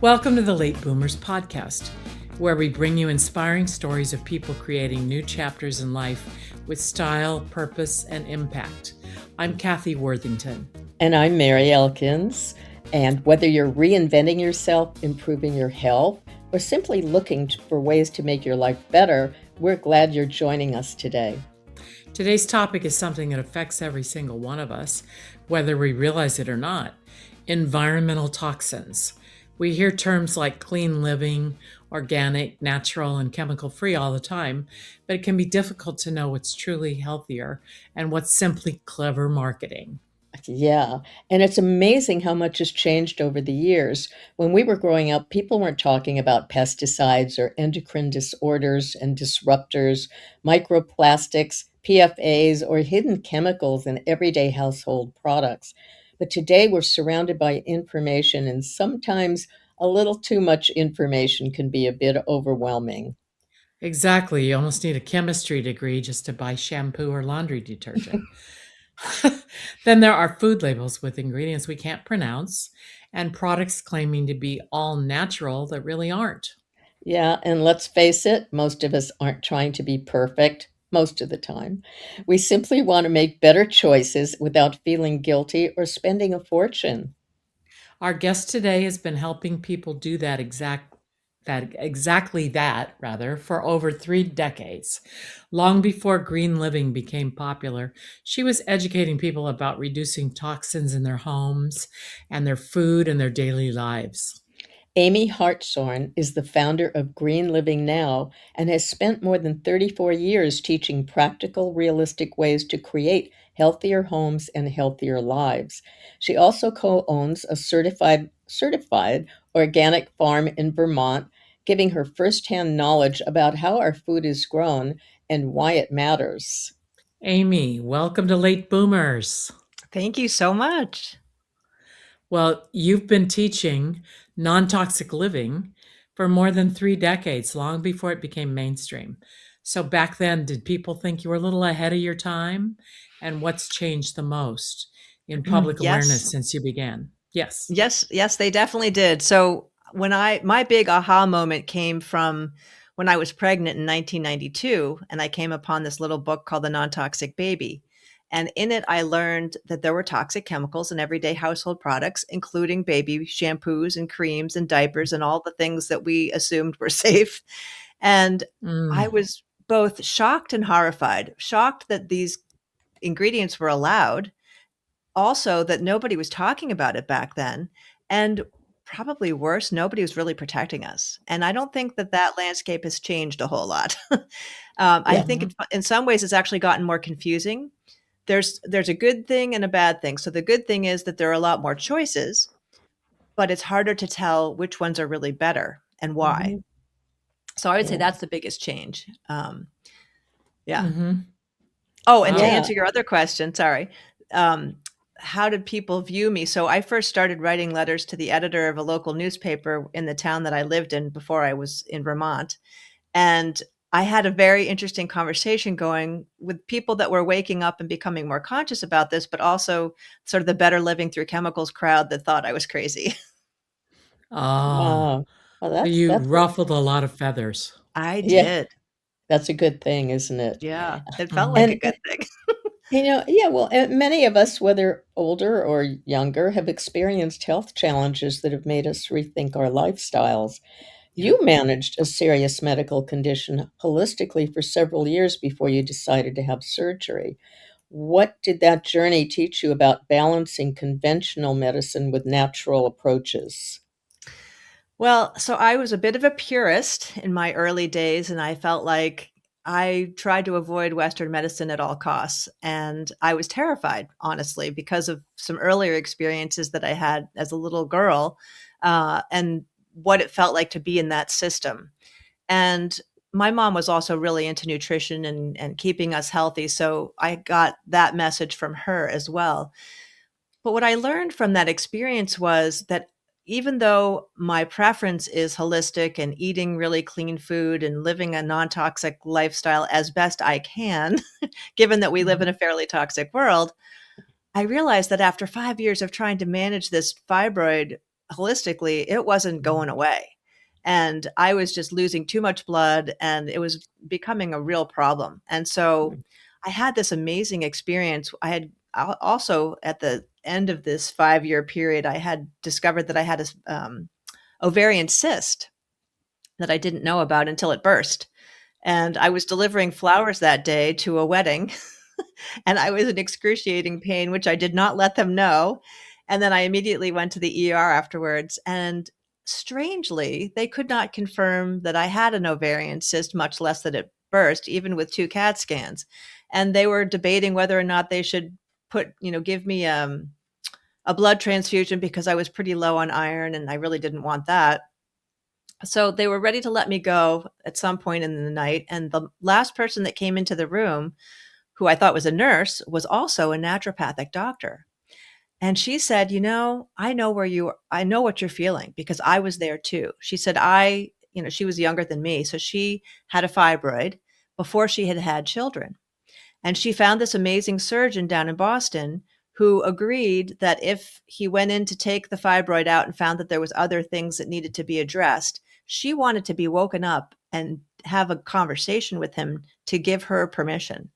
Welcome to the Late Boomers podcast, where we bring you inspiring stories of people creating new chapters in life with style, purpose, and impact. I'm Cathy Worthington. And I'm Mary Elkins. And whether you're reinventing yourself, improving your health, or simply looking for ways to make your life better, we're glad you're joining us today. Today's topic is something that affects every single one of us, whether we realize it or not: environmental toxins. We hear terms like clean living, organic, natural, and chemical-free all the time, but it can be difficult to know what's truly healthier and what's simply clever marketing. Yeah, and it's amazing how much has changed over the years. When we were growing up, people weren't talking about pesticides or endocrine disorders and disruptors, microplastics, PFAs, or hidden chemicals in everyday household products. But today we're surrounded by information, and sometimes a little too much information can be a bit overwhelming. Exactly. You almost need a chemistry degree just to buy shampoo or laundry detergent. Then there are food labels with ingredients we can't pronounce and products claiming to be all natural that really aren't. Yeah, and let's face it, most of us aren't trying to be perfect most of the time. We simply want to make better choices without feeling guilty or spending a fortune. Our guest today has been helping people do exactly that rather for over 3 decades. Long before green living became popular, she was educating people about reducing toxins in their homes and their food and their daily lives. Amy Hartshorn is the founder of Green Living Now and has spent more than 34 years teaching practical, realistic ways to create healthier homes and healthier lives. She also co-owns a certified organic farm in Vermont, giving her firsthand knowledge about how our food is grown and why it matters. Amy, welcome to Late Boomers. Thank you so much. Well, you've been teaching non-toxic living for more than 3 decades, long before it became mainstream. So back then, did people think you were a little ahead of your time? And what's changed the most in public awareness Yes. since you began? Yes. Yes, they definitely did. So my big aha moment came from when I was pregnant in 1992, and I came upon this little book called The Non-Toxic Baby. And in it, I learned that there were toxic chemicals in everyday household products, including baby shampoos and creams and diapers and all the things that we assumed were safe. And I Mm. was both shocked and horrified. Shocked that these ingredients were allowed, also that nobody was talking about it back then, and probably worse, nobody was really protecting us. And I don't think that that landscape has changed a whole lot. I Yeah. think in some ways it's actually gotten more confusing. There's a good thing and a bad thing. So the good thing is that there are a lot more choices, but it's harder to tell which ones are really better and why. Mhm. So I would say Yeah. that's the biggest change. Yeah. Mm-hmm. Oh, and to Wow. answer your other question, sorry. Um, how did people view me? So I first started writing letters to the editor of a local newspaper in the town that I lived in before I was in Vermont. And I had a very interesting conversation going with people that were waking up and becoming more conscious about this, but also sort of the better living through chemicals crowd that thought I was crazy. Ah, Wow. Well, so that's you that's ruffled a lot of feathers. I yeah, did. that's a good thing, isn't it? Yeah. It felt like a And good thing. yeah, well, and many of us, whether older or younger, have experienced health challenges that have made us rethink our lifestyles. Yeah. You managed a serious medical condition holistically for several years before you decided to have surgery. What did that journey teach you about balancing conventional medicine with natural approaches? Well, so I was a bit of a purist in my early days, and I felt like I tried to avoid Western medicine at all costs. And I was terrified, honestly, because of some earlier experiences that I had as a little girl, and what it felt like to be in that system. And my mom was also really into nutrition and keeping us healthy. So I got that message from her as well. But what I learned from that experience was that even though my preference is holistic and eating really clean food and living a non-toxic lifestyle as best I can, given that we live in a fairly toxic world, I realized that after 5 years of trying to manage this fibroid holistically, it wasn't going away. And I was just losing too much blood and it was becoming a real problem. And so I had this amazing experience. I had also, at the end of this 5 year period, I had discovered that I had a ovarian cyst that I didn't know about until it burst. And I was delivering flowers that day to a wedding and I was in excruciating pain, which I did not let them know. And then I immediately went to the ER afterwards. And strangely, they could not confirm that I had an ovarian cyst, much less that it burst, even with 2 CAT scans. And they were debating whether or not they should give me a blood transfusion because I was pretty low on iron and I really didn't want that. So they were ready to let me go at some point in the night. And the last person that came into the room, who I thought was a nurse, was also a naturopathic doctor. And she said, I know what you're feeling because I was there too. She said, she was younger than me. So she had a fibroid before she had had children. And she found this amazing surgeon down in Boston who agreed that if he went in to take the fibroid out and found that there was other things that needed to be addressed, she wanted to be woken up and have a conversation with him to give her permission.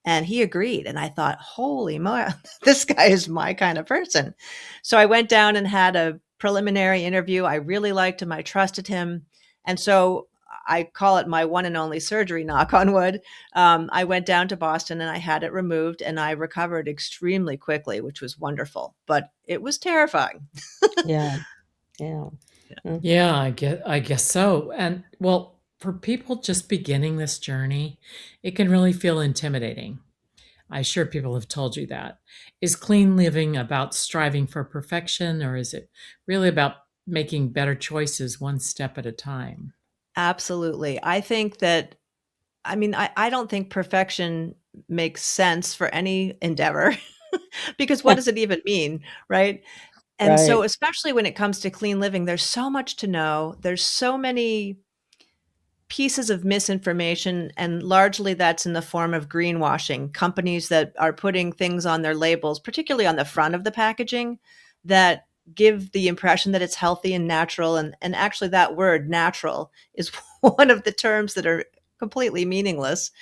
And he agreed. And I thought, holy moly, this guy is my kind of person. So I went down and had a preliminary interview. I really liked him. I trusted him. And so I call it my one and only surgery, knock on wood. I went down to Boston and I had it removed and I recovered extremely quickly, which was wonderful, but it was terrifying. Yeah. Yeah. Yeah, I guess so. And well, for people just beginning this journey, it can really feel intimidating. I'm sure people have told you that. Is clean living about striving for perfection, or is it really about making better choices one step at a time? Absolutely. I think that, I don't think perfection makes sense for any endeavor because what does it even mean? Right. And so, Right. especially when it comes to clean living, there's so much to know. There's so many pieces of misinformation, and largely that's in the form of greenwashing. Companies that are putting things on their labels, particularly on the front of the packaging, that give the impression that it's healthy and natural. And actually, that word natural is one of the terms that are completely meaningless.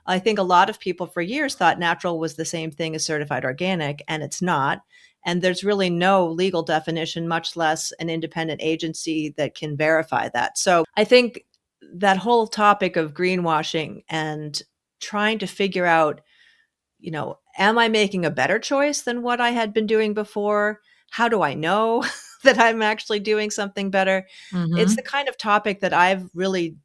I think a lot of people for years thought natural was the same thing as certified organic, and it's not. And there's really no legal definition, much less an independent agency that can verify that. So I think that whole topic of greenwashing and trying to figure out, am I making a better choice than what I had been doing before? How do I know that I'm actually doing something better? It's the Mm-hmm. kind of topic that I've really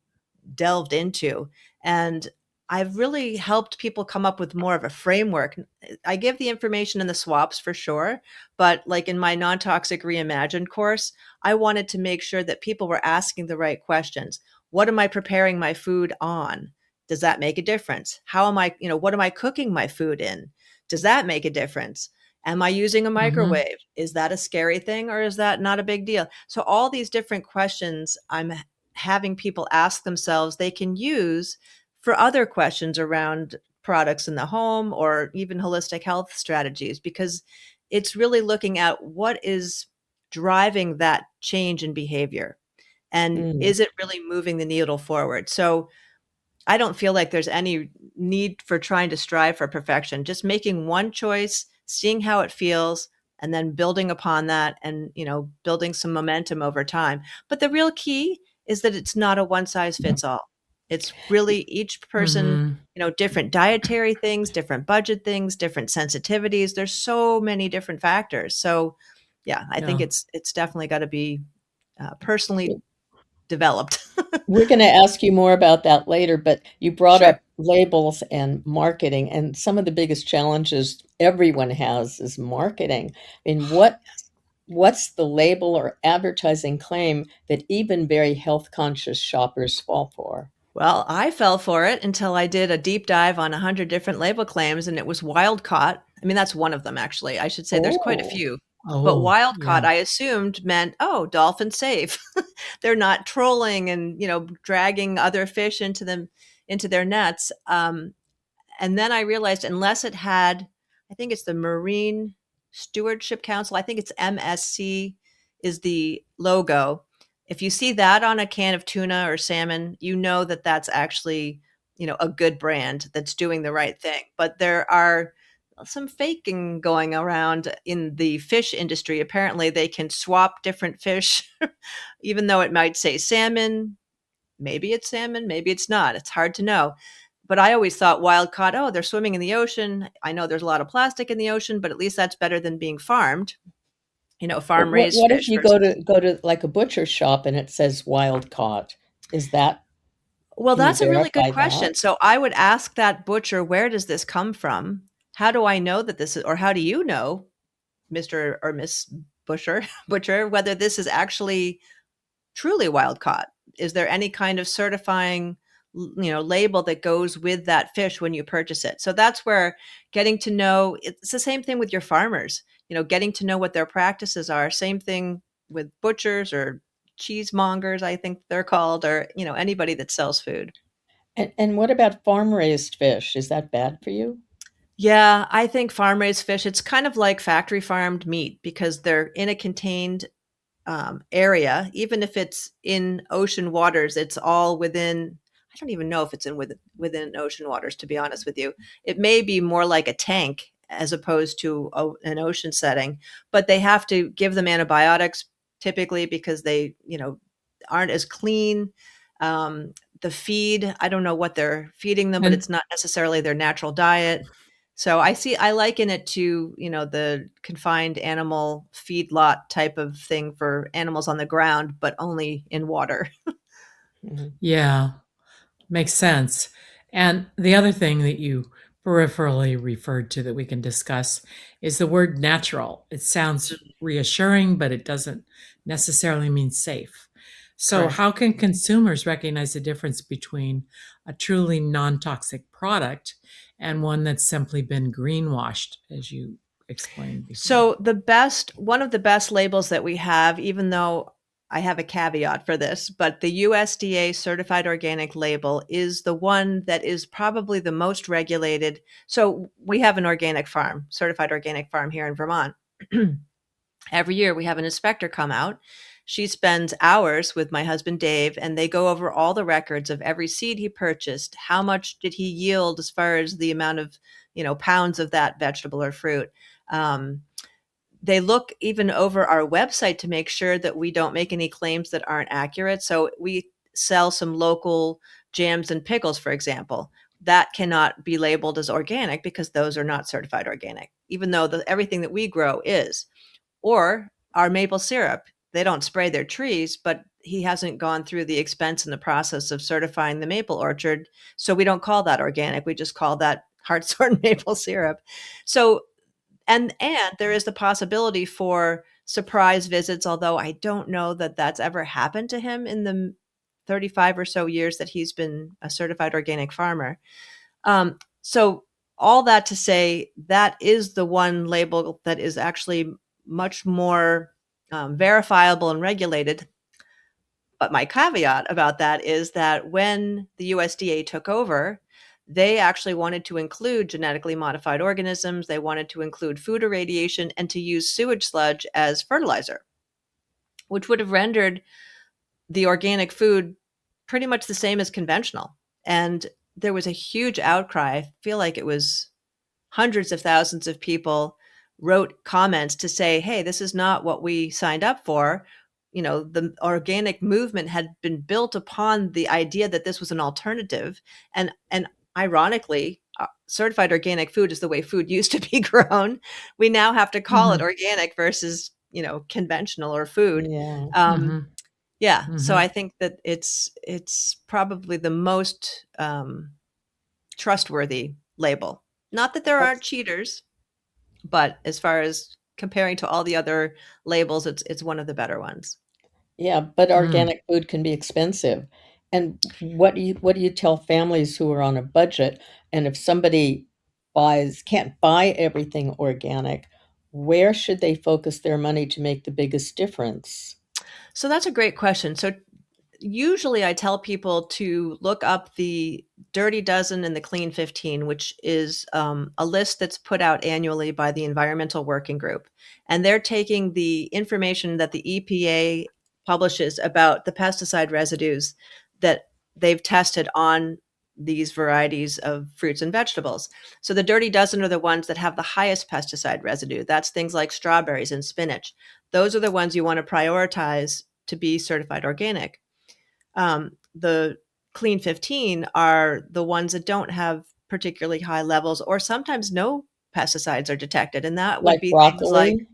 delved into. And I've really helped people come up with more of a framework. I give the information in the swaps for sure, but like in my non-toxic reimagined course, I wanted to make sure that people were asking the right questions. What am I preparing my food on? Does that make a difference? What am I cooking my food in? Does that make a difference? Am I using a Mm-hmm. microwave? Is that a scary thing or is that not a big deal? So all these different questions I'm having people ask themselves, they can use for other questions around products in the home or even holistic health strategies, because it's really looking at what is driving that change in behavior and Mm. is it really moving the needle forward. So I don't feel like there's any need for trying to strive for perfection, just making one choice, seeing how it feels, and then building upon that and, building some momentum over time. But the real key is that it's not a one size fits all. It's really each person, Mm-hmm. different dietary things, different budget things, different sensitivities. There's so many different factors. So, yeah, I think Yeah. it's definitely got to be personally developed. We're going to ask you more about that later, but you brought Sure. up labels and marketing, and some of the biggest challenges everyone has is marketing. I mean, what's the label or advertising claim that even very health conscious shoppers fall for? Well, I fell for it until I did a deep dive on 100 different label claims and it was wild caught. That's one of them, actually. I should say there's quite a Oh, few. But Oh, wild yeah. caught, I assumed meant, oh, dolphin safe. They're not trolling and, dragging other fish into their nets. And then I realized unless it had, I think it's the Marine Stewardship Council, I think it's MSC is the logo. If you see that on a can of tuna or salmon, you know that that's actually, a good brand that's doing the right thing. But there are some faking going around in the fish industry. Apparently, they can swap different fish, even though it might say salmon. Maybe it's salmon, maybe it's not. It's hard to know. But I always thought wild caught, oh, they're swimming in the ocean. I know there's a lot of plastic in the ocean, but at least that's better than being farmed, But farm what raised what if fish you versus. go to like a butcher shop and it says wild caught? Is that Well, can you that's a really good verify that? question. So I would ask that butcher, where does this come from? How do I know that this is, or how do you know, Mr. or Miss Butcher, whether this is actually truly wild caught? Is there any kind of certifying, label that goes with that fish when you purchase it? So that's where getting to know, it's the same thing with your farmers, getting to know what their practices are. Same thing with butchers or cheesemongers, I think they're called, or, anybody that sells food. And what about farm raised fish? Is that bad for you? Yeah, I think farm raised fish, it's kind of like factory farmed meat because they're in a contained area. Even if it's in ocean waters, it's all within. I don't even know if it's within ocean waters. To be honest with you, it may be more like a tank as opposed to an ocean setting. But they have to give them antibiotics typically because they, aren't as clean. The feed, I don't know what they're feeding them, but And it's not necessarily their natural diet. So I liken it to, the confined animal feedlot type of thing for animals on the ground, but only in water. Mhm. yeah, makes sense. And the other thing that you peripherally referred to that we can discuss is the word natural. It sounds reassuring, but it doesn't necessarily mean safe. So, Correct. how can consumers recognize the difference between a truly non toxic product and one that's simply been greenwashed, as you explained before? So one of the best labels that we have, even though I have a caveat for this, but the USDA certified organic label is the one that is probably the most regulated. So we have an organic farm, certified organic farm here in Vermont. Every year we have an inspector come out. She spends hours with my husband Dave, and they go over all the records of every seed he purchased. How much did he yield as far as the amount of, pounds of that vegetable or fruit? Um, they look even over our website to make sure that we don't make any claims that aren't accurate. So we sell some local jams and pickles, for example. That cannot be labeled as organic because those are not certified organic, even though everything that we grow is. Or our maple syrup. They don't spray their trees, but he hasn't gone through the expense and the process of certifying the maple orchard. So we don't call that organic. We just call that hartshorn maple syrup. So and there is the possibility for surprise visits, although I don't know that that's ever happened to him in the 35 or so years that he's been a certified organic farmer. So all that to say, that is the one label that is actually much more verifiable and regulated. But my caveat about that is that when the USDA took over, they actually wanted to include genetically modified organisms. They wanted to include food irradiation and to use sewage sludge as fertilizer, which would have rendered the organic food pretty much the same as conventional. And there was a huge outcry. I feel like it was hundreds of thousands of people wrote comments to say, hey, this is not what we signed up for. The organic movement had been built upon the idea that this was an alternative. And ironically, certified organic food is the way food used to be grown. We now have to call it Mhm, organic versus, conventional or food. Yeah. Um, mhm, yeah, so I mhm. think that it's probably the most trustworthy label. Not that there aren't That's cheaters, but as far as comparing to all the other labels, it's one of the better ones. yeah, but Mm. organic food can be expensive. And what do you tell families who are on a budget? And if somebody can't buy everything organic, where should they focus their money to make the biggest difference? So that's a great question. So usually I tell people to look up the Dirty Dozen and the Clean 15, which is a list that's put out annually by the Environmental Working Group. And they're taking the information that the EPA publishes about the pesticide residues that they've tested on these varieties of fruits and vegetables. So the Dirty Dozen are the ones that have the highest pesticide residue. That's things like strawberries and spinach. Those are the ones you want to prioritize to be certified organic. The Clean 15 are the ones that don't have particularly high levels, or sometimes no pesticides are detected. And that would Like be things like, broccoli?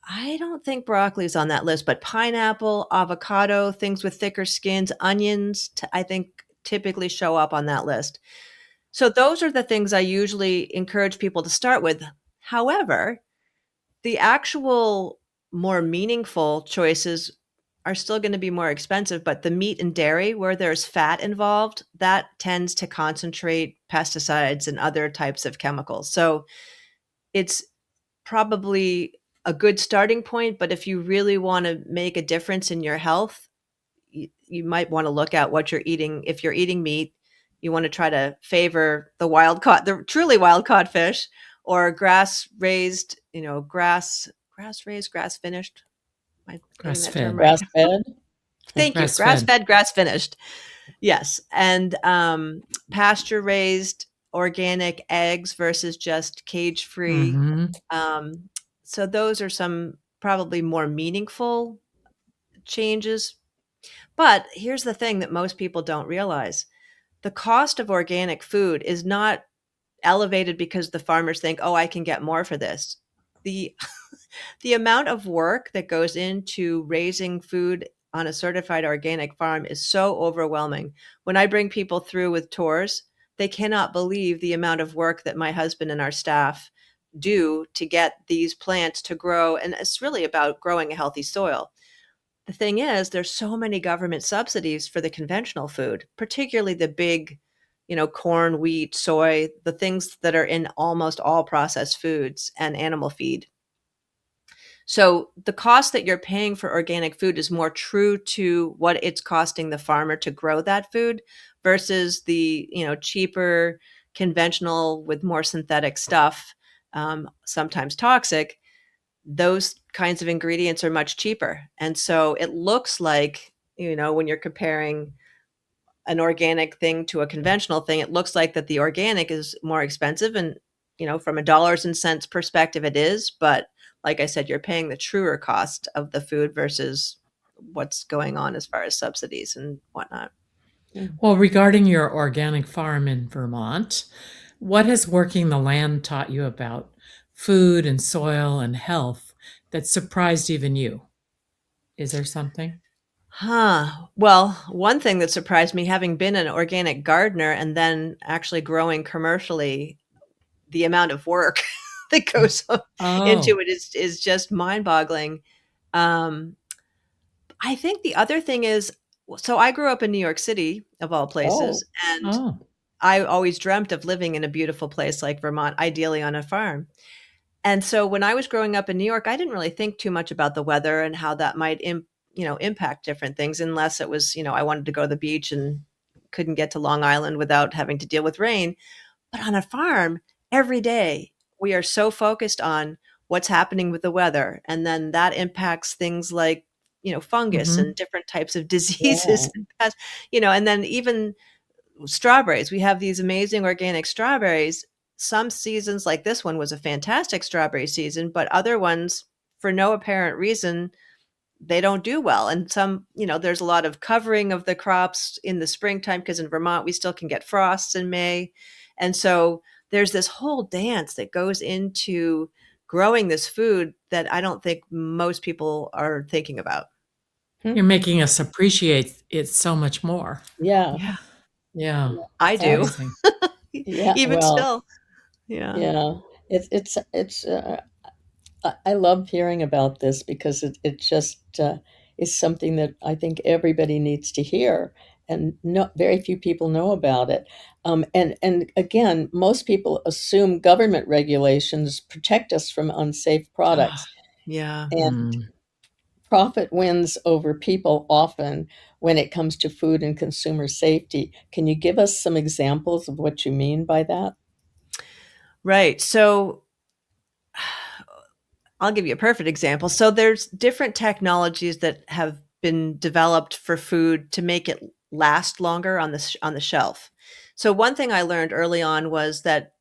I don't think broccoli is on that list, but pineapple, avocado, things with thicker skins, onions, I think typically show up on that list. So those are the things I usually encourage people to start with. However, the actual more meaningful choices are still going to be more expensive, but the meat and dairy where there's fat involved, that tends to concentrate pesticides and other types of chemicals. So it's probably a good starting point, but if you really want to make a difference in your health, you might want to look at what you're eating. If you're eating meat, you want to try to favor the truly wild caught fish, or grass raised, grass raised, grass finished. Am I getting Grass that term fed. right? Grass-fed? Thank you. Grass Grass fed. fed, grass finished. Yes. And pasture raised organic eggs versus just cage free. Mm-hmm. So those are some probably more meaningful changes. But here's the thing that most people don't realize: the cost of organic food is not elevated because the farmers think, oh, I can get more for this. The the amount of work that goes into raising food on a certified organic farm is so overwhelming. When I bring people through with tours, they cannot believe the amount of work that my husband and our staff do to get these plants to grow. And it's really about growing a healthy soil. The thing is, there's so many government subsidies for the conventional food, particularly the big, corn, wheat, soy, the things that are in almost all processed foods and animal feed. So the cost that you're paying for organic food is more true to what it's costing the farmer to grow that food versus the, cheaper conventional with more synthetic stuff, sometimes toxic. Those kinds of ingredients are much cheaper. And so it looks like, when you're comparing an organic thing to a conventional thing, it looks like that the organic is more expensive. And, from a dollars and cents perspective, it is. But like I said, you're paying the truer cost of the food versus what's going on as far as subsidies and whatnot. Well, regarding your organic farm in Vermont, what has working the land taught you about food and soil and health that surprised even you? Is there something? Well, one thing that surprised me, having been an organic gardener and then actually growing commercially, the amount of work that goes into Oh, it is just mind-boggling. Um, I think the other thing is, so I grew up in New York City, of all Oh, places, and oh, I always dreamt of living in a beautiful place like Vermont, ideally on a farm. And so when I was growing up in New York, I didn't really think too much about the weather and how that might impact different things, unless it was, I wanted to go to the beach and couldn't get to Long Island without having to deal with rain. But on a farm, every day we are so focused on what's happening with the weather. And then that impacts things like, fungus mm-hmm. and different types of yeah. diseases and pests, and then even strawberries. We have these amazing organic strawberries. Some seasons, like this one, was a fantastic strawberry season, but other ones, for no apparent reason, they don't do well. And some, there's a lot of covering of the crops in the springtime because in Vermont, we still can get frosts in May. And so there's this whole dance that goes into growing this food that I don't think most people are thinking about. Hmm. You're making us appreciate it so much more. Yeah. Yeah, Yeah, I it's do. Abs- amazing. yeah. Even Well, still. Yeah. yeah. It's I love hearing about this because it just is something that I think everybody needs to hear. and very few people know about it. And again, most people assume government regulations protect us from unsafe Ah, products, yeah. and Mm. profit wins over people often when it comes to food and consumer safety. Can you give us some examples of what you mean by that? Right. So I'll give you a perfect example. So there's different technologies that have been developed for food to make it last longer on the shelf. So one thing I learned early on was that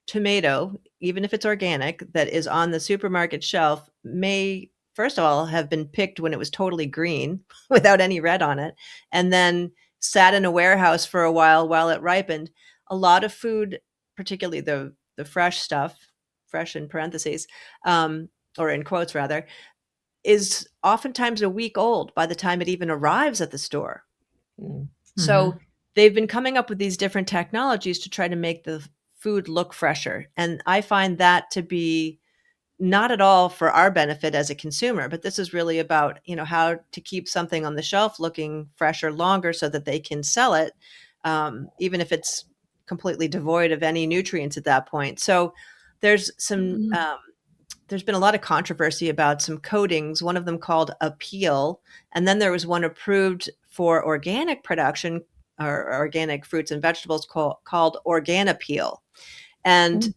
tomato, even if it's organic, that is on the supermarket shelf may first of all have been picked when it was totally green without any red on it, and then sat in a warehouse for a while it ripened. A lot of food, particularly the fresh stuff, fresh in parentheses, um, or in quotes rather, is oftentimes a week old by the time it even arrives at the store. Mm. So Hmm. they've been coming up with these different technologies to try to make the food look fresher. And I find that to be not at all for our benefit as a consumer, but this is really about, how to keep something on the shelf looking fresher longer so that they can sell it, even if it's completely devoid of any nutrients at that point. So there's some there's been a lot of controversy about some coatings, one of them called Appeal, and then there was one approved for organic production or organic fruits and vegetables called Organapeel. And Mm.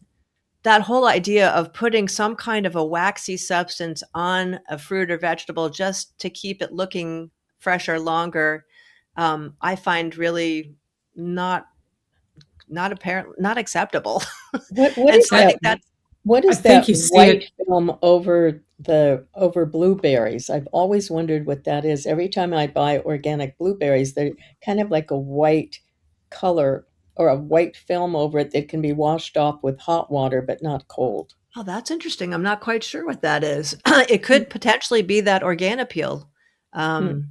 that whole idea of putting some kind of a waxy substance on a fruit or vegetable just to keep it looking fresher longer, I find really not not acceptable. What And is so I That that? think that's What I is think that you see white it. film over blueberries? I've always wondered what that is. Every time I buy organic blueberries, they're kind of like a white color or a white film over it that can be washed off with hot water, but not cold. Oh, that's interesting. I'm not quite sure what that is. It could potentially be that Organapeel. Hmm. Um,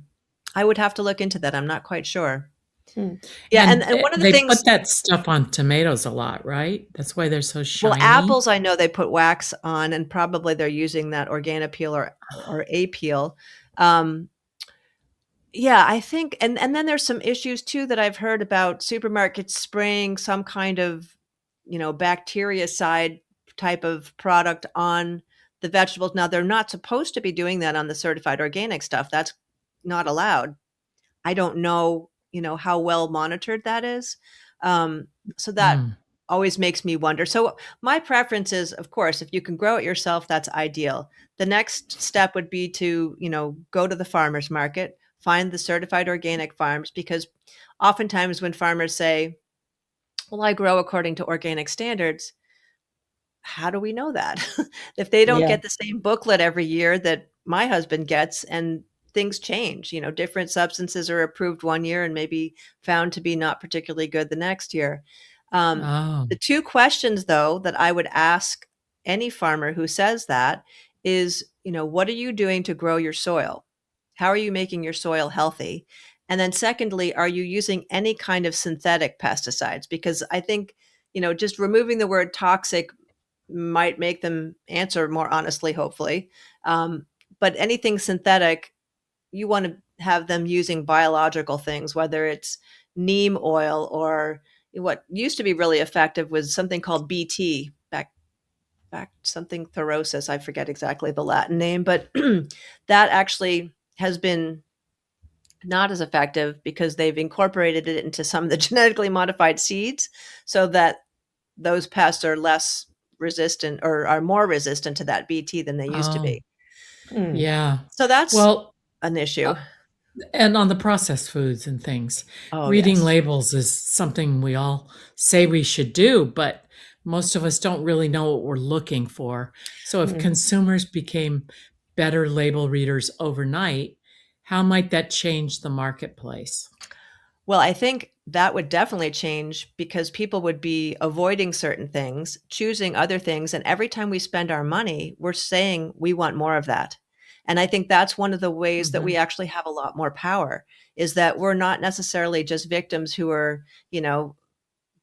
I would have to look into that. I'm not quite sure. Hmm. Yeah, and And and one of the they things, put that stuff on tomatoes a lot, right? That's why they're so well, shiny. apples, I know they put wax on, and probably they're using that Organapeel or Apeel. Um, yeah, I think, and then there's some issues too that I've heard about supermarkets spraying some kind of, bactericide type of product on the vegetables. Now, they're not supposed to be doing that on the certified organic stuff. That's not allowed. I don't know, how well monitored that is. So that Mm. always makes me wonder. So my preference is, of course, if you can grow it yourself, that's ideal. The next step would be to, go to the farmer's market, find the certified organic farms, because oftentimes when farmers say, well, I grow according to organic standards, how do we know that? If they don't Yeah. get the same booklet every year that my husband gets, and things change, different substances are approved one year and maybe found to be not particularly good the next year. Um, Oh. the two questions, though, that I would ask any farmer who says that is, what are you doing to grow your soil? How are you making your soil healthy? And then, secondly, are you using any kind of synthetic pesticides? Because I think, just removing the word toxic might make them answer more honestly, hopefully. Um, but anything synthetic, you want to have them using biological things, whether it's neem oil or what used to be really effective was something called BT, back something thorosis. I forget exactly the Latin name, but that actually has been not as effective because they've incorporated it into some of the genetically modified seeds so that those pests are less resistant or are more resistant to that BT than they used to Oh. be. Hmm. Yeah. So that's Well, an issue. uh, and on the processed foods and things, Oh, reading yes. labels is something we all say we should do, but most of us don't really know what we're looking for. So if Hmm. consumers became better label readers overnight, how might that change the marketplace? Well, I think that would definitely change because people would be avoiding certain things, choosing other things. And every time we spend our money, we're saying we want more of that. And I think that's one of the ways that we Mhm. actually have a lot more power is that we're not necessarily just victims who are,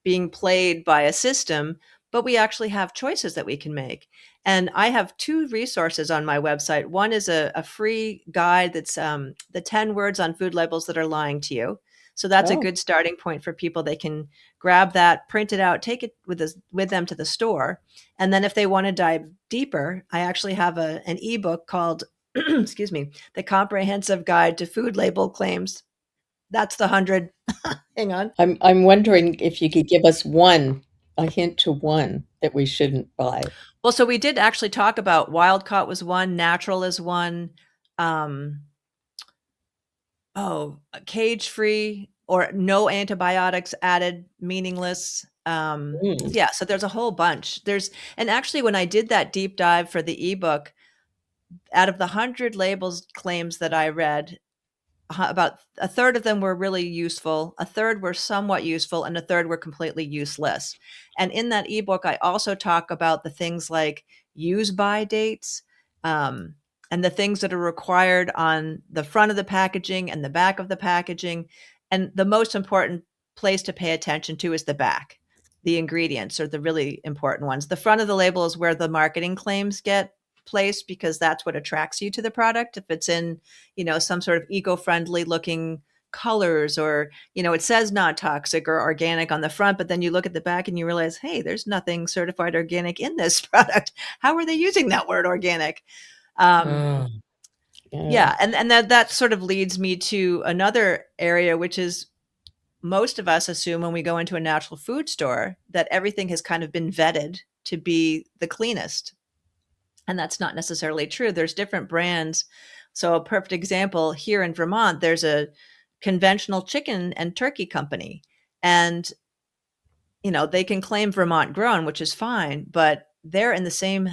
being played by a system, but we actually have choices that we can make. And I have two resources on my website. One is a free guide that's the 10 words on food labels that are lying to you. So that's a Oh, good starting point for people. They can grab that, print it out, take it with them to the store. And then if they want to dive deeper, I actually have an ebook called, excuse me, The Comprehensive Guide to Food Label Claims. That's the 100. Hang on. I'm wondering if you could give us a hint to one that we shouldn't buy. Well, so we did actually talk about wild caught was one, natural is one. Um, cage free or no antibiotics added, meaningless. Mm. Yeah, so there's a whole bunch. And actually, when I did that deep dive for the ebook, out of the 100 labels claims that I read, about a third of them were really useful, a third were somewhat useful, and a third were completely useless. And in that ebook, I also talk about the things like use by dates, um, and the things that are required on the front of the packaging and the back of the packaging. And the most important place to pay attention to is the back. The ingredients are the really important ones. The front of the label is where the marketing claims get placed because that's what attracts you to the product. If it's in, some sort of eco-friendly looking colors, or, it says not toxic or organic on the front, but then you look at the back and you realize, hey, there's nothing certified organic in this product. How are they using that word organic? Oh, Yeah. Yeah. And that sort of leads me to another area, which is most of us assume when we go into a natural food store that everything has kind of been vetted to be the cleanest. And that's not necessarily true. There's different brands. So a perfect example here in Vermont, there's a conventional chicken and turkey company. And, they can claim Vermont grown, which is fine, but they're in the same,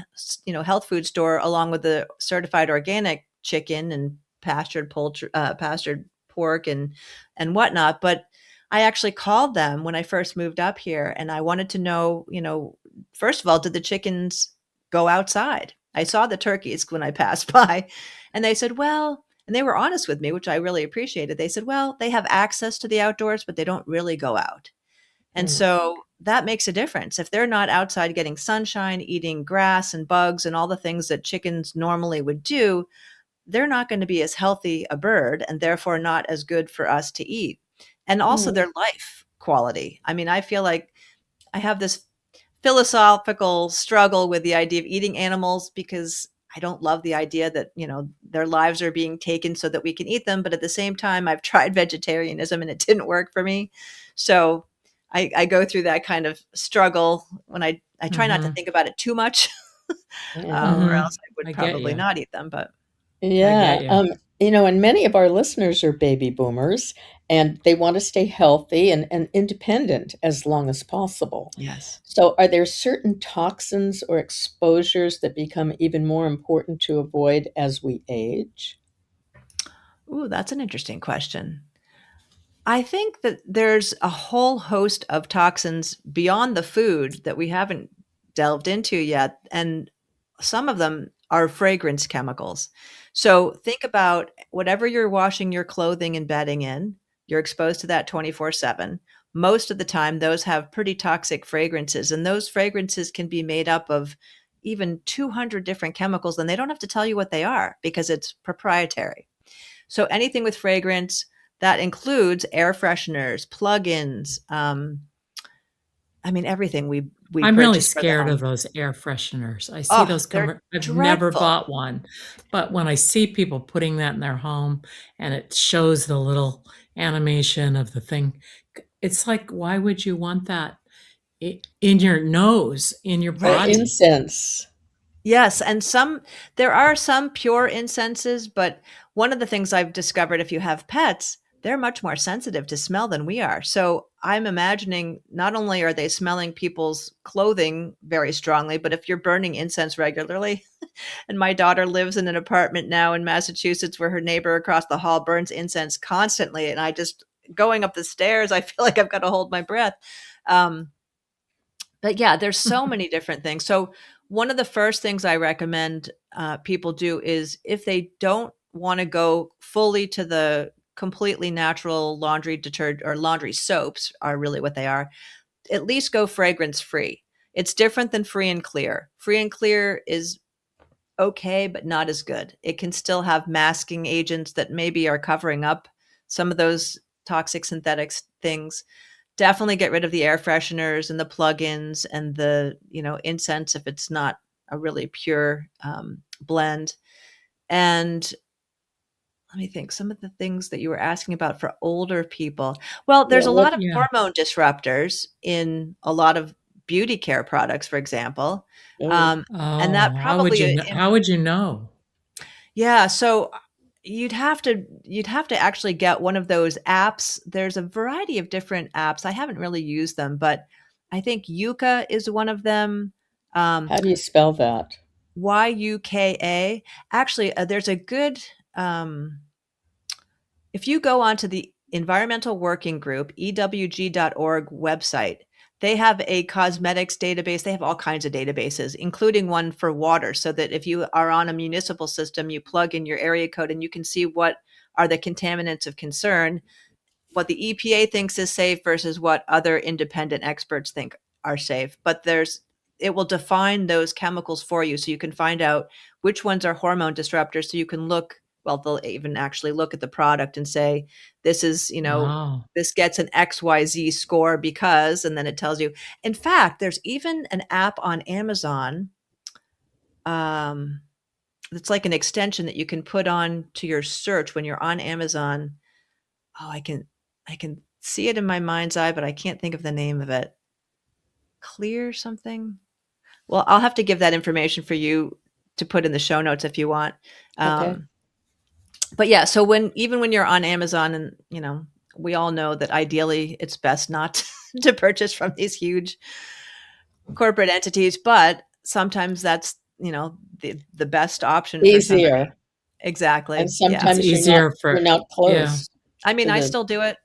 health food store along with the certified organic chicken and pastured poultry, pastured pork and whatnot. But I actually called them when I first moved up here, and I wanted to know, first of all, did the chickens go outside? I saw the turkeys when I passed by, and they said, well, and they were honest with me, which I really appreciated. They said, well, they have access to the outdoors, but they don't really go out. And Mm. so that makes a difference. If they're not outside getting sunshine, eating grass and bugs and all the things that chickens normally would do, they're not going to be as healthy a bird and therefore not as good for us to eat. And also Mm. their life quality. I mean, I feel like I have this philosophical struggle with the idea of eating animals because I don't love the idea that, their lives are being taken so that we can eat them. But at the same time, I've tried vegetarianism and it didn't work for me. So I go through that kind of struggle when I try not to mm-hmm, think about it too much, or Yeah. mm-hmm. else I would I get probably you. not eat them. But I Yeah. get you. And many of our listeners are baby boomers and they want to stay healthy and independent as long as possible. yes. So, are there certain toxins or exposures that become even more important to avoid as we age? Ooh, that's an interesting question. I think that there's a whole host of toxins beyond the food that we haven't delved into yet. And some of them are fragrance chemicals. So think about whatever you're washing your clothing and bedding in, you're exposed to that 24/7. Most of the time, those have pretty toxic fragrances. And those fragrances can be made up of even 200 different chemicals. And they don't have to tell you what they are because it's proprietary. So anything with fragrance, that includes air fresheners, plug-ins, I mean, everything we I'm really purchase for the scared of home. those air fresheners. I see Oh, those they're come. I've never dreadful. bought one, but when I see people putting that in their home and it shows the little animation of the thing, it's like, why would you want that in your nose, in your Or Right. body? incense? Yes, and there are some pure incenses, but one of the things I've discovered if you have pets, they're much more sensitive to smell than we are. So I'm imagining not only are they smelling people's clothing very strongly, but if you're burning incense regularly, and my daughter lives in an apartment now in Massachusetts where her neighbor across the hall burns incense constantly, and I just going up the stairs, I feel like I've got to hold my breath. Um, but yeah, there's so many different things. So one of the first things I recommend people do is if they don't want to go fully to the completely natural laundry detergent or laundry soaps are really what they are, at least go fragrance free. It's different than free and clear. Free and clear is okay, but not as good. It can still have masking agents that maybe are covering up some of those toxic synthetic things. Definitely get rid of the air fresheners and the plugins and the, incense if it's not a really pure blend. And let me think, some of the things that you were asking about for older people. Well, Yeah, there's a lot of Yeah. hormone disruptors in a lot of beauty care products, for example. oh, And that Oh, probably how would you know? yeah, so you'd have to actually get one of those apps. There's a variety of different apps. I haven't really used them, but I think Yuka is one of them. Um, how do you spell that? YUKA. Actually, there's a good if you go onto the Environmental Working Group, ewg.org website, they have a cosmetics database. They have all kinds of databases, including one for water, so that if you are on a municipal system, you plug in your area code and you can see what are the contaminants of concern, what the EPA thinks is safe versus what other independent experts think are safe. But it will define those chemicals for you so you can find out which ones are hormone disruptors. So you can look, well, they'll even actually look at the product and say, this is, Wow. this gets an XYZ score because, and then it tells you. In fact, there's even an app on Amazon. It's like an extension that you can put on to your search when you're on Amazon. Oh, I can see it in my mind's eye, but I can't think of the name of it. Clear something? Well, I'll have to give that information for you to put in the show notes if you want. Okay. But yeah, so even when you're on Amazon and, we all know that ideally it's best not to purchase from these huge corporate entities, but sometimes that's, the best option for somebody. Easier. Exactly. And Yeah. It's sometimes easier you're for, not yeah, close I mean, to I the still do it.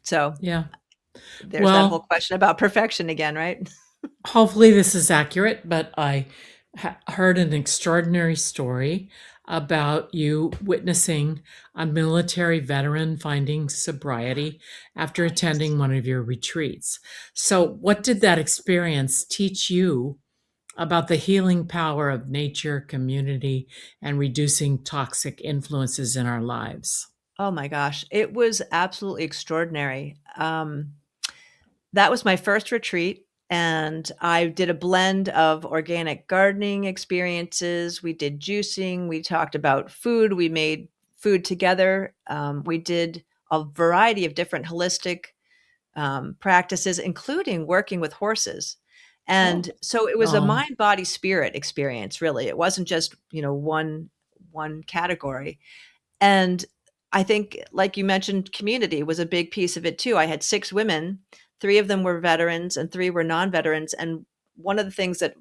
So yeah. there's that whole Well, question about perfection again, right? hopefully this is accurate, but I heard an extraordinary story about you witnessing a military veteran finding sobriety after attending one of your retreats. So, what did that experience teach you about the healing power of nature, community, and reducing toxic influences in our lives? Oh my gosh, it was absolutely extraordinary. That was my first retreat, and I did a blend of organic gardening experiences. We did juicing. We talked about food. We made food together. We did a variety of different holistic practices, including working with horses. oh, And so it was a Oh, mind, body, spirit experience. Really, it wasn't just one category. And I think, like you mentioned, community was a big piece of it too. I had 6 women, 3 of them were veterans and 3 were non-veterans. And one of the things that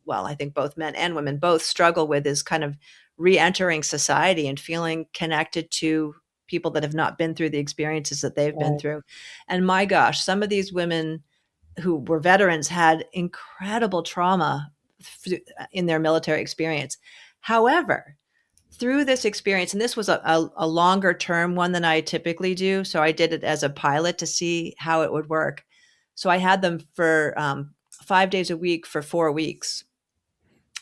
well, I think both men and women both struggle with is kind of re-entering society and feeling connected to people that have not been through the experiences that they've been right. through. And my gosh, some of these women who were veterans had incredible trauma in their military experience. However, through this experience, and this was a longer term one than I typically do. So I did it as a pilot to see how it would work. So I had them for 5 days a week for 4 weeks.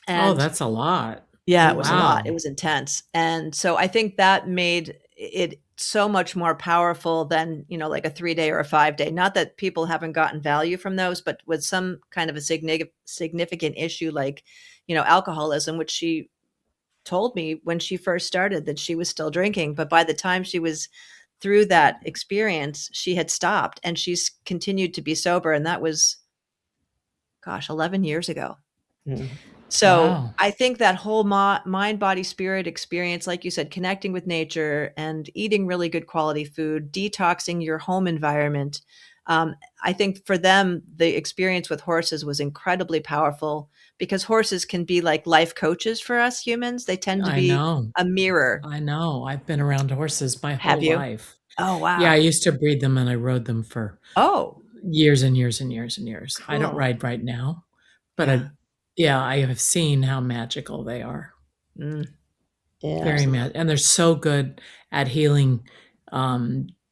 oh, And that's a lot. yeah, it was a lot. It Wow. was intense. And so I think that made it so much more powerful than, like a 3-day or a 5-day. Not that people haven't gotten value from those, but with some kind of a significant issue like, alcoholism, which she told me when she first started that she was still drinking, but by the time she was through that experience, she had stopped and she's continued to be sober. And that was, gosh, 11 years ago. Mm. So Wow. I think that whole mind, body, spirit experience, like you said, connecting with nature and eating really good quality food, detoxing your home environment. I think for them, the experience with horses was incredibly powerful because horses can be like life coaches for us humans. They tend to I be know. a mirror. I know. I've been around horses my Have whole you? life. Oh, Yeah, I wow. used to breed them and I rode them for Oh, years and years and years and years. I don't cool. ride right now, but Yeah. yeah, I have seen how magical they are. Mm, Yeah. Very absolutely. mad, and they're so good at healing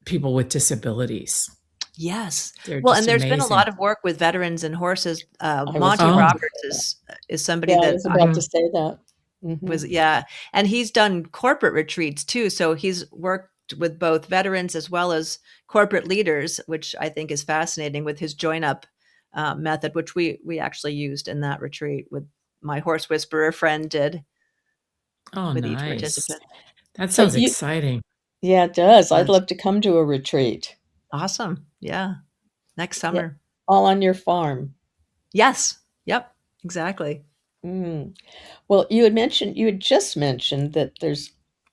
people with disabilities. Yes. They're Well, and just there's been a lot amazing. of work with veterans and horses. I was Monty about Oh, to Roberts say that. is somebody Yeah, I that was I about to mhm. say that. Hmm. was, yeah, and he's done corporate retreats too. So he's worked with both veterans as well as corporate leaders, which I think is fascinating with his join up method, which we actually used in that retreat with my horse whisperer friend did Oh, with each nice. participant. That So sounds you, exciting. yeah, it does. I'd Yes. love to come to a retreat. Awesome. Yeah. Next Yeah, summer. all on your farm. Yes. Yep. Exactly. Mm. Well, you had just mentioned that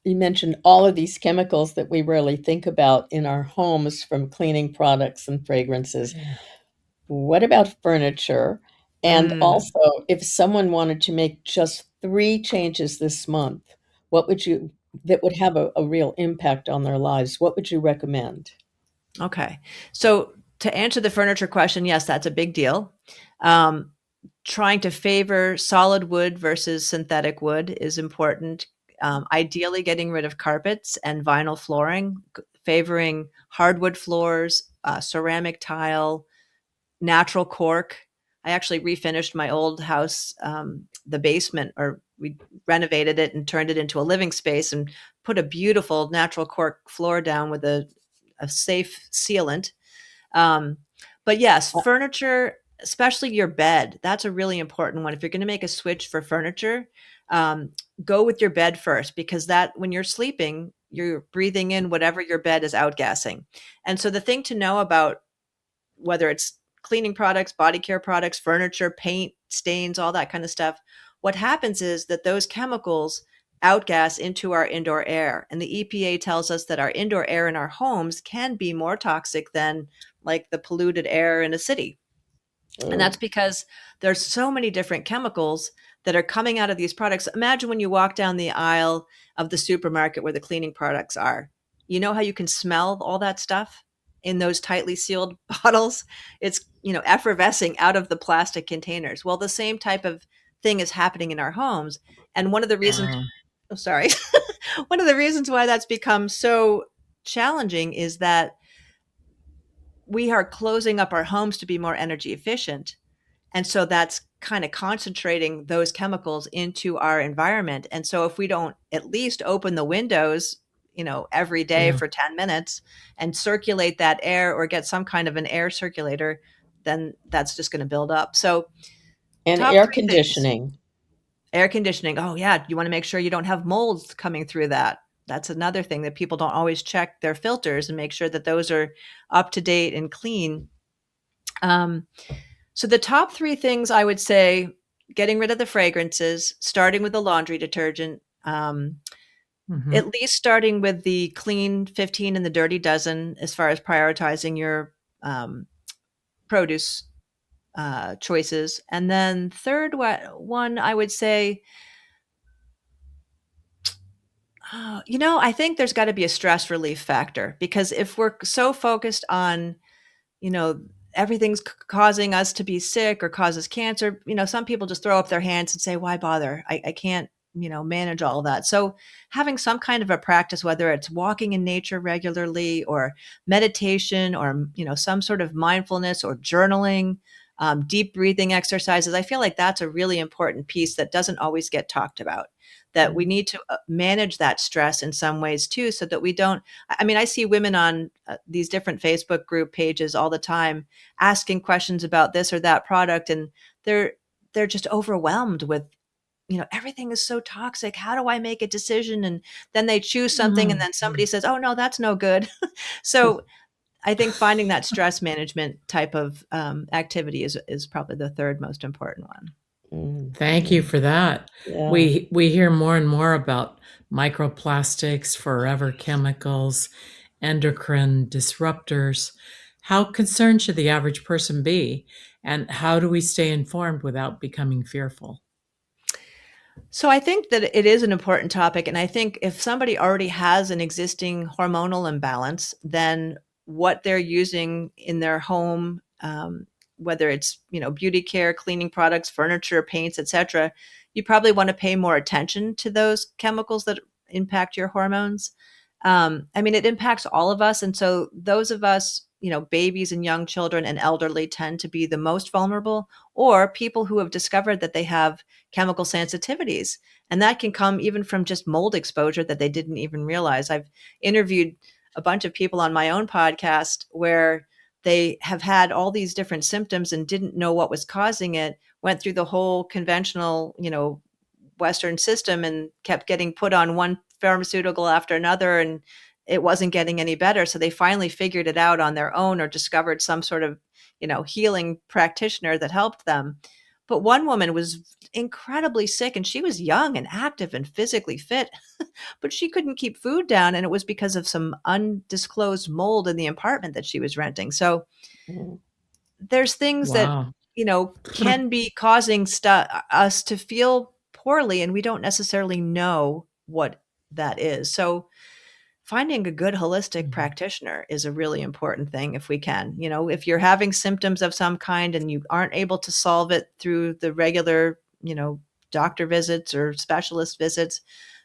you mentioned all of these chemicals that we rarely think about in our homes from cleaning products and fragrances. Yeah. What about furniture? And Mm, also, if someone wanted to make just 3 changes this month, what would you, that would have a real impact on their lives, what would you recommend? okay. So to answer the furniture question, yes, that's a big deal. Um, Trying to favor solid wood versus synthetic wood is important. Ideally, getting rid of carpets and vinyl flooring, favoring hardwood floors, ceramic tile, natural cork. I actually refinished my old house, the basement, or we renovated it and turned it into a living space and put a beautiful natural cork floor down with a safe sealant. Um, but yes, Uh, furniture, especially your bed, that's a really important one. If you're going to make a switch for furniture, um, go with your bed first, because that when you're sleeping, you're breathing in whatever your bed is outgassing. And so the thing to know about whether it's cleaning products, body care products, furniture, paint, stains, all that kind of stuff, what happens is that those chemicals outgas into our indoor air. And the EPA tells us that our indoor air in our homes can be more toxic than like the polluted air in a city. And oh, that's because there's so many different chemicals that are coming out of these products. Imagine when you walk down the aisle of the supermarket where the cleaning products are. You know how you can smell all that stuff in those tightly sealed bottles? It's, effervescing out of the plastic containers. Well, the same type of thing is happening in our homes. And one of the reasons, Oh, oh, sorry, one of the reasons why that's become so challenging is that we are closing up our homes to be more energy efficient, and so that's kind of concentrating those chemicals into our environment. And so if we don't at least open the windows, every day yeah. for 10 minutes and circulate that air or get some kind of an air circulator, then that's just going to build up. So and top air 3 things. conditioning. Air conditioning. Oh yeah. You want to make sure you don't have molds coming through that. That's another thing that people don't always check their filters and make sure that those are up to date and clean. Um, So the top 3 things I would say: getting rid of the fragrances, starting with the laundry detergent, Hmm. at least starting with the clean 15 and the dirty dozen as far as prioritizing your um, produce choices. And then third one, I would say, I think there's got to be a stress relief factor, because if we're so focused on you know, everything's causing us to be sick or causes cancer. Some people just throw up their hands and say, why bother? I can't, manage all of that. So having some kind of a practice, whether it's walking in nature regularly or meditation or, some sort of mindfulness or journaling, deep breathing exercises, I feel like that's a really important piece that doesn't always get talked about. That we Mm. need to manage that stress in some ways too, so that we don't. I mean, I see women on these different Facebook group pages all the time asking questions about this or that product, and they're just overwhelmed with, everything is so toxic. How do I make a decision? And then they choose something, and then somebody says, "Oh no, that's no good." So I think finding that stress management type of activity is probably the third most important one. Mm, Thank you mm, for that. yeah. We hear more and more about microplastics, forever chemicals, endocrine disruptors. How concerned should the average person be? And how do we stay informed without becoming fearful? So I think that it is an important topic, and I think if somebody already has an existing hormonal imbalance, then what they're using in their home, whether it's beauty care, cleaning products, furniture, paints, etc., you probably want to pay more attention to those chemicals that impact your hormones. I mean, it impacts all of us, and so those of us, babies and young children and elderly tend to be the most vulnerable, or people who have discovered that they have chemical sensitivities. And that can come even from just mold exposure that they didn't even realize. I've interviewed a bunch of people on my own podcast where they have had all these different symptoms and didn't know what was causing it, went through the whole conventional, Western system and kept getting put on one pharmaceutical after another, and it wasn't getting any better. So they finally figured it out on their own or discovered some sort of, healing practitioner that helped them. But one woman was incredibly sick and she was young and active and physically fit, but she couldn't keep food down. And it was because of some undisclosed mold in the apartment that she was renting. So Mm. there's things that, Wow. can be causing us to feel poorly, and we don't necessarily know what that is. So finding a good holistic Mhm. practitioner is a really important thing if we can. If you're having symptoms of some kind and you aren't able to solve it through the regular, doctor visits or specialist visits,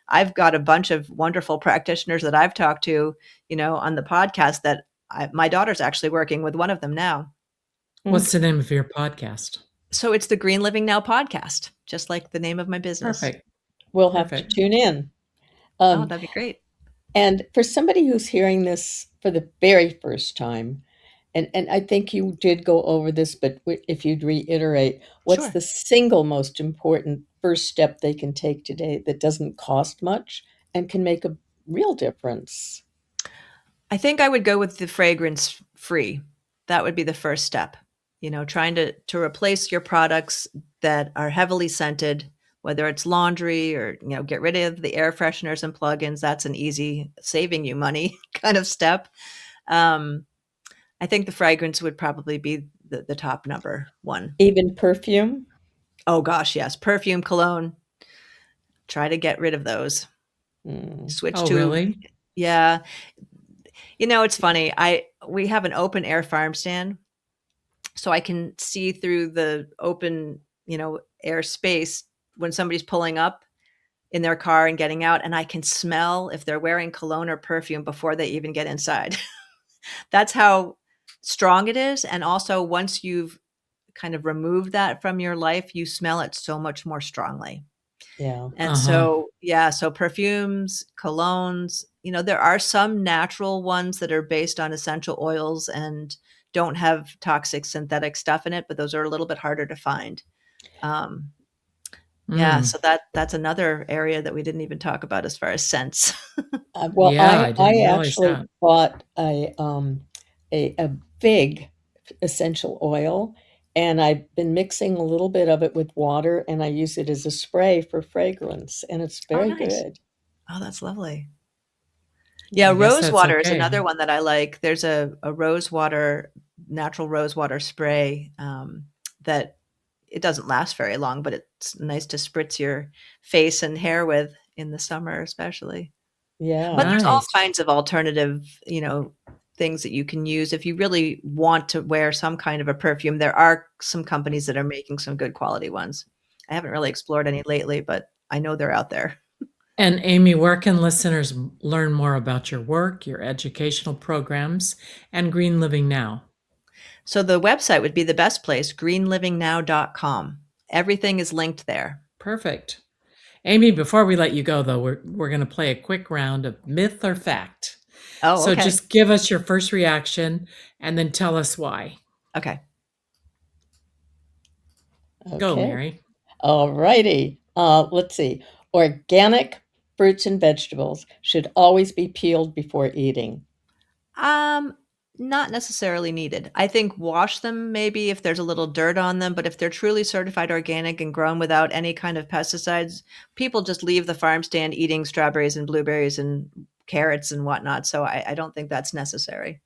I've got a bunch of wonderful practitioners that I've talked to, on the podcast that my daughter's actually working with one of them now. What's the name of your podcast? So it's the Green Living Now podcast, just like the name of my business. Perfect. We'll have to Perfect. tune in. Oh, that'd be great. And for somebody who's hearing this for the very first time, and I think you did go over this, but if you'd reiterate, what's Sure. the single most important first step they can take today that doesn't cost much and can make a real difference? I think I would go with the fragrance free. That would be the first step. Trying to replace your products that are heavily scented, whether it's laundry or, get rid of the air fresheners and plugins. That's an easy saving you money kind of step. I think the fragrance would probably be the top number one. Even perfume? Oh gosh, yes. Perfume, cologne. Try to get rid of those. Mm. Switch Oh, to, really? yeah. It's funny. We have an open air farm stand, so I can see through the open, air space when somebody's pulling up in their car and getting out, and I can smell if they're wearing cologne or perfume before they even get inside. That's how strong it is. And also, once you've kind of removed that from your life, you smell it so much more strongly. Yeah. And Uh-huh. so perfumes, colognes, there are some natural ones that are based on essential oils and don't have toxic synthetic stuff in it, but those are a little bit harder to find. Um, yeah, Mm. so that's another area that we didn't even talk about as far as scents. Well, Yeah, I I didn't realize actually that. bought a big essential oil, and I've been mixing a little bit of it with water, and I use it as a spray for fragrance, and it's Oh, very nice. good. Oh, that's lovely. Yeah, I guess rose that's water is okay. another one that I like. There's a rose water, natural rose water spray that it doesn't last very long, but it's nice to spritz your face and hair with in the summer, especially. But Yeah. there's all Nice. kinds of alternative, things that you can use if you really want to wear some kind of a perfume. There are some companies that are making some good quality ones. I haven't really explored any lately, but I know they're out there. And Amy, where can listeners learn more about your work, your educational programs, and Green Living Now? So the website would be the best place, greenlivingnow.com. Everything is linked there. Perfect. Amy, before we let you go, though, we're going to play a quick round of myth or fact. Oh, So okay. just give us your first reaction and then tell us why. Okay. Go, Okay. Mary. All righty. Let's see. Organic fruits and vegetables should always be peeled before eating. Um, Not necessarily needed. I think wash them maybe if there's a little dirt on them, but if they're truly certified organic and grown without any kind of pesticides, people just leave the farm stand eating strawberries and blueberries and carrots and whatnot. So I don't think that's necessary.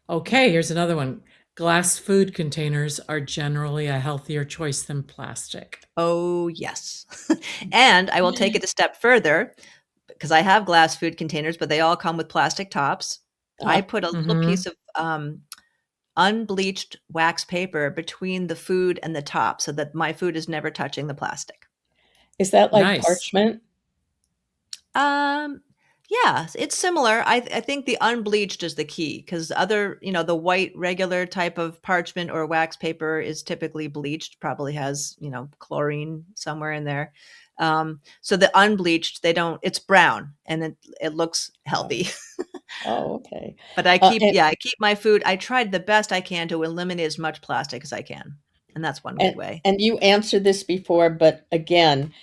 Okay, here's another one. Glass food containers are generally a healthier choice than plastic. Oh, yes. And I will take it a step further because I have glass food containers, but they all come with plastic tops. I put a little Mm-hmm. piece of unbleached wax paper between the food and the top so that my food is never touching the plastic. Is that like Nice. parchment? Um, Yeah, it's similar. I think the unbleached is the key because other, the white regular type of parchment or wax paper is typically bleached, probably has, chlorine somewhere in there. So the unbleached, they don't, it's brown and it looks Oh, healthy. oh, okay. But And, I keep my food. I tried the best I can to eliminate as much plastic as I can. And that's one good and way. and you answered this before, but again,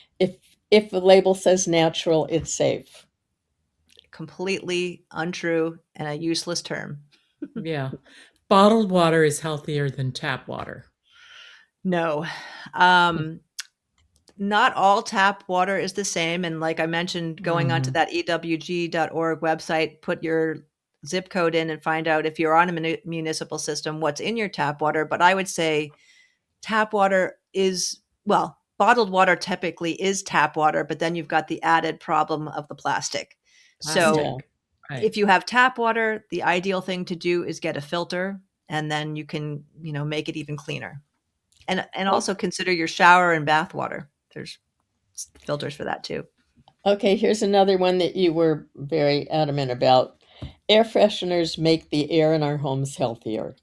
if the label says natural, it's safe. Completely untrue and a useless term. Yeah. Bottled water is healthier than tap water. No. Um, Not all tap water is the same. And like I mentioned, going onto Hmm. that ewg.org website, put your zip code in and find out if you're on a municipal system, what's in your tap water. But I would say tap water is, well, bottled water typically is tap water, but then you've got the added problem of the plastic. So Yeah. Plastic. Right. if you have tap water, the ideal thing to do is get a filter and then you can, make it even cleaner. And Oh, also consider your shower and bath water. There's filters for that too. okay, here's another one that you were very adamant about. Air fresheners make the air in our homes healthier.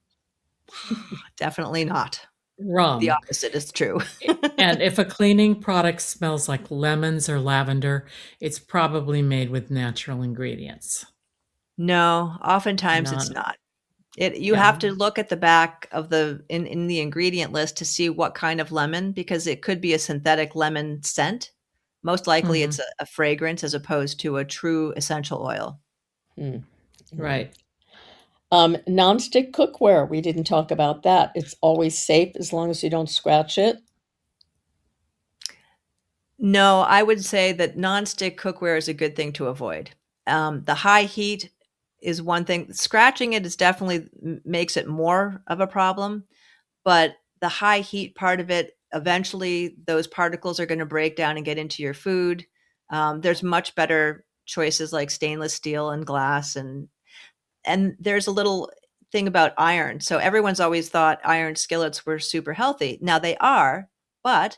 Definitely not. The Wrong. opposite is true. And if a cleaning product smells like lemons or lavender, it's probably made with natural ingredients. No, oftentimes it's Not, not. You yeah. have to look at the back of the in the ingredient list to see what kind of lemon, because it could be a synthetic lemon scent. Most likely Hmm. it's a fragrance as opposed to a true essential oil. Hmm. Yeah. Right. Nonstick cookware. We didn't talk about that. It's always safe as long as you don't scratch it. No, I would say that nonstick cookware is a good thing to avoid. The high heat is one thing. Scratching it is definitely makes it more of a problem, but the high heat part of it, eventually those particles are going to break down and get into your food. There's much better choices like stainless steel and glass, and there's a little thing about iron. So everyone's always thought iron skillets were super healthy. Now they are, but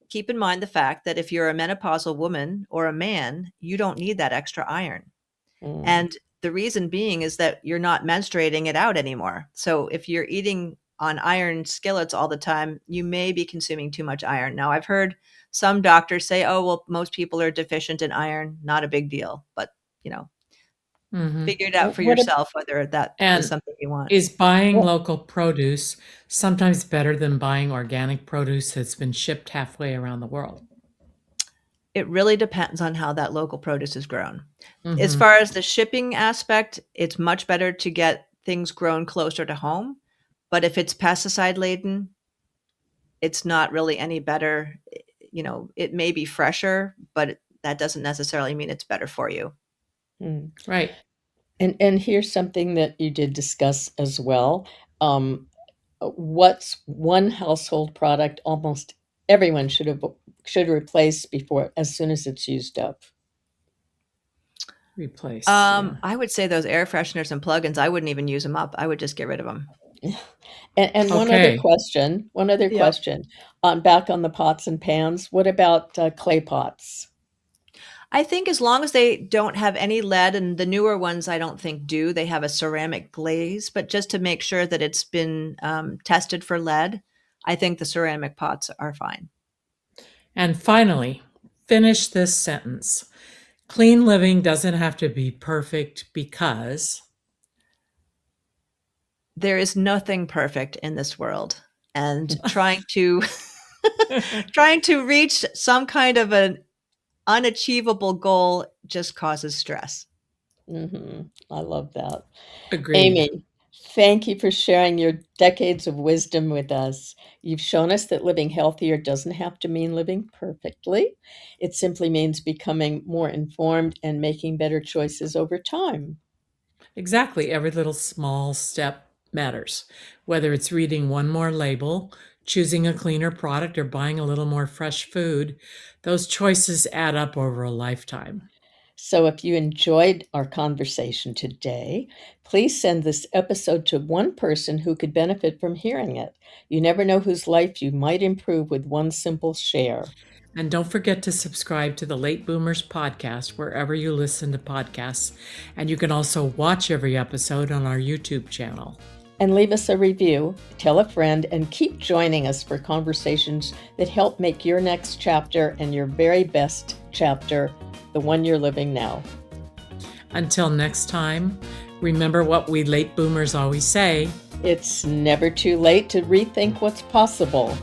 keep in mind the fact that if you're a menopausal woman or a man, you don't need that extra iron. Mm. And the reason being is that you're not menstruating it out anymore. So if you're eating on iron skillets all the time, you may be consuming too much iron. Now, I've heard some doctors say, oh, well, most people are deficient in iron, not a big deal. But, you know, Hmm. figure it out for What ab- yourself whether that is And something you want. is buying what local produce sometimes better than buying organic produce that's been shipped halfway around the world? It really depends on how that local produce is grown. As Hmm. far as the shipping aspect, it's much better to get things grown closer to home. But if it's pesticide laden, it's not really any better. It may be fresher, but that doesn't necessarily mean it's better for you. mm. Right. And here's something that you did discuss as well. Um, what's one household product almost everyone should replace before as soon as it's used up? Replace. Yeah. I would say those air fresheners and plugins, I wouldn't even use them up. I would just get rid of them. And Okay. one other Yep. question, back on the pots and pans. What about clay pots? I think as long as they don't have any lead, and the newer ones I don't think do, they have a ceramic glaze, but just to make sure that it's been tested for lead, I think the ceramic pots are fine. And finally, finish this sentence. Clean living doesn't have to be perfect because. There is nothing perfect in this world, and trying to reach some kind of an unachievable goal just causes stress. I love that. Agreed. Amy, thank you for sharing your decades of wisdom with us. You've shown us that living healthier doesn't have to mean living perfectly. It simply means becoming more informed and making better choices over time. Exactly. Every little small step matters. Whether it's reading one more label, choosing a cleaner product, or buying a little more fresh food, those choices add up over a lifetime. So, if you enjoyed our conversation today, please send this episode to one person who could benefit from hearing it. You never know whose life you might improve with one simple share. And don't forget to subscribe to the Late Boomers podcast wherever you listen to podcasts. And you can also watch every episode on our YouTube channel. And leave us a review, tell a friend, and keep joining us for conversations that help make your next chapter and your very best chapter the one you're living now. Until next time, remember what we late boomers always say. It's never too late to rethink what's possible.